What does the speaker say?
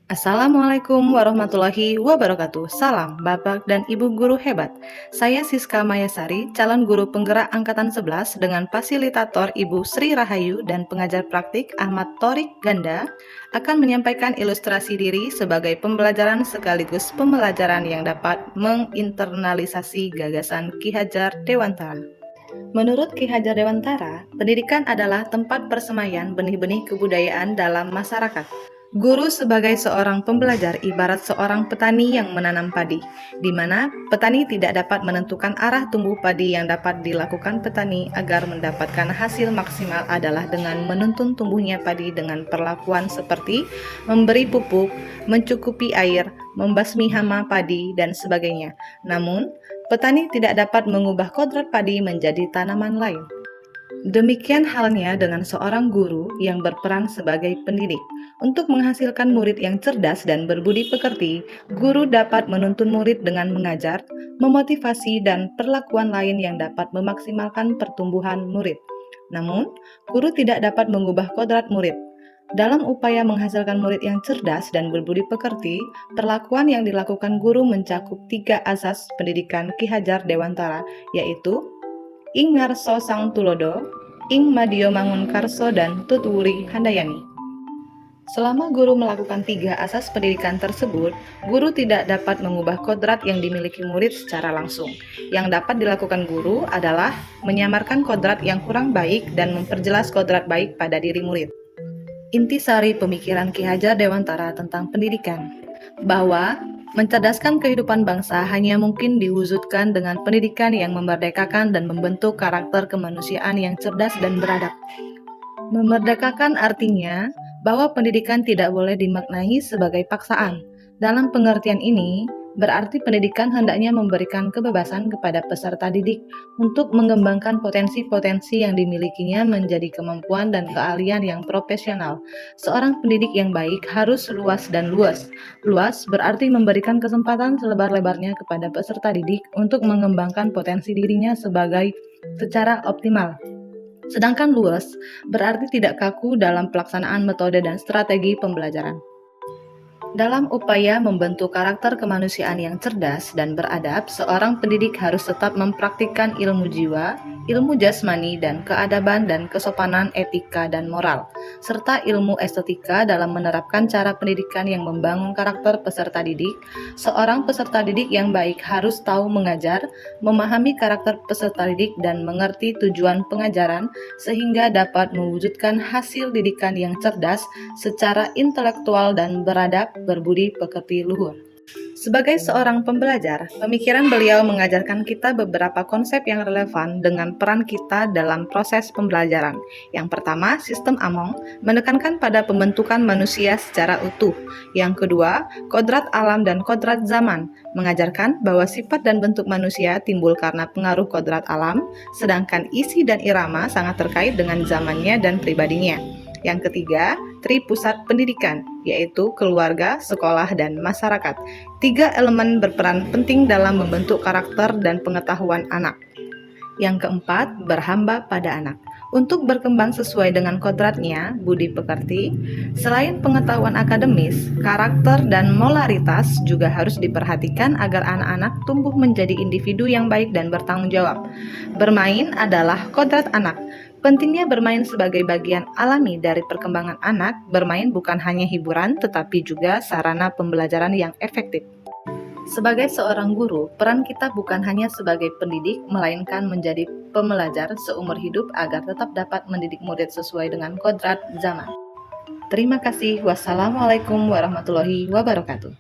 Assalamualaikum warahmatullahi wabarakatuh. Salam Bapak dan Ibu guru hebat. Saya Siska Mayasari, calon guru penggerak angkatan 11 dengan fasilitator Ibu Sri Rahayu dan pengajar praktik Ahmad Thorik Ganda akan menyampaikan ilustrasi diri sebagai pembelajaran sekaligus pembelajaran yang dapat menginternalisasi gagasan Ki Hajar Dewantara. Menurut Ki Hajar Dewantara, pendidikan adalah tempat persemaian benih-benih kebudayaan dalam masyarakat. Guru sebagai seorang pembelajar ibarat seorang petani yang menanam padi, di mana petani tidak dapat menentukan arah tumbuh padi. Yang dapat dilakukan petani agar mendapatkan hasil maksimal adalah dengan menuntun tumbuhnya padi dengan perlakuan seperti memberi pupuk, mencukupi air, membasmi hama padi, dan sebagainya. Namun, petani tidak dapat mengubah kodrat padi menjadi tanaman lain. Demikian halnya dengan seorang guru yang berperan sebagai pendidik. Untuk menghasilkan murid yang cerdas dan berbudi pekerti, guru dapat menuntun murid dengan mengajar, memotivasi, dan perlakuan lain yang dapat memaksimalkan pertumbuhan murid. Namun, guru tidak dapat mengubah kodrat murid. Dalam upaya menghasilkan murid yang cerdas dan berbudi pekerti, perlakuan yang dilakukan guru mencakup 3 asas pendidikan Ki Hajar Dewantara, yaitu Ing Ngarso Sang Tulodo, Ing Madio Mangun Karso, dan Tutwuri Handayani. Selama guru melakukan 3 asas pendidikan tersebut, guru tidak dapat mengubah kodrat yang dimiliki murid secara langsung. Yang dapat dilakukan guru adalah menyamarkan kodrat yang kurang baik dan memperjelas kodrat baik pada diri murid. Intisari pemikiran Ki Hajar Dewantara tentang pendidikan, bahwa mencerdaskan kehidupan bangsa hanya mungkin diwujudkan dengan pendidikan yang memerdekakan dan membentuk karakter kemanusiaan yang cerdas dan beradab. Memerdekakan artinya bahwa pendidikan tidak boleh dimaknai sebagai paksaan. Dalam pengertian ini, berarti pendidikan hendaknya memberikan kebebasan kepada peserta didik untuk mengembangkan potensi-potensi yang dimilikinya menjadi kemampuan dan keahlian yang profesional. Seorang pendidik yang baik harus luas dan luas. Luas berarti memberikan kesempatan selebar-lebarnya kepada peserta didik untuk mengembangkan potensi dirinya secara optimal. Sedangkan luas berarti tidak kaku dalam pelaksanaan metode dan strategi pembelajaran. Dalam upaya membentuk karakter kemanusiaan yang cerdas dan beradab, seorang pendidik harus tetap mempraktikkan ilmu jiwa, ilmu jasmani, dan keadaban dan kesopanan etika dan moral, serta ilmu estetika dalam menerapkan cara pendidikan yang membangun karakter peserta didik. Seorang peserta didik yang baik harus tahu mengajar, memahami karakter peserta didik, dan mengerti tujuan pengajaran, sehingga dapat mewujudkan hasil didikan yang cerdas secara intelektual dan beradab, berbudi pekerti luhur. Sebagai seorang pembelajar, pemikiran beliau mengajarkan kita beberapa konsep yang relevan dengan peran kita dalam proses pembelajaran. Yang pertama, sistem Among menekankan pada pembentukan manusia secara utuh. Yang kedua, kodrat alam dan kodrat zaman mengajarkan bahwa sifat dan bentuk manusia timbul karena pengaruh kodrat alam, sedangkan isi dan irama sangat terkait dengan zamannya dan pribadinya. Yang ketiga, Tripusat pendidikan, yaitu keluarga, sekolah, dan masyarakat. 3 elemen berperan penting dalam membentuk karakter dan pengetahuan anak. Yang keempat, berhamba pada anak. Untuk berkembang sesuai dengan kodratnya, budi pekerti, selain pengetahuan akademis, karakter dan molaritas juga harus diperhatikan agar anak-anak tumbuh menjadi individu yang baik dan bertanggung jawab. Bermain adalah kodrat anak. Pentingnya bermain sebagai bagian alami dari perkembangan anak. Bermain bukan hanya hiburan, tetapi juga sarana pembelajaran yang efektif. Sebagai seorang guru, peran kita bukan hanya sebagai pendidik, melainkan menjadi pembelajar seumur hidup agar tetap dapat mendidik murid sesuai dengan kodrat zaman. Terima kasih. Wassalamualaikum warahmatullahi wabarakatuh.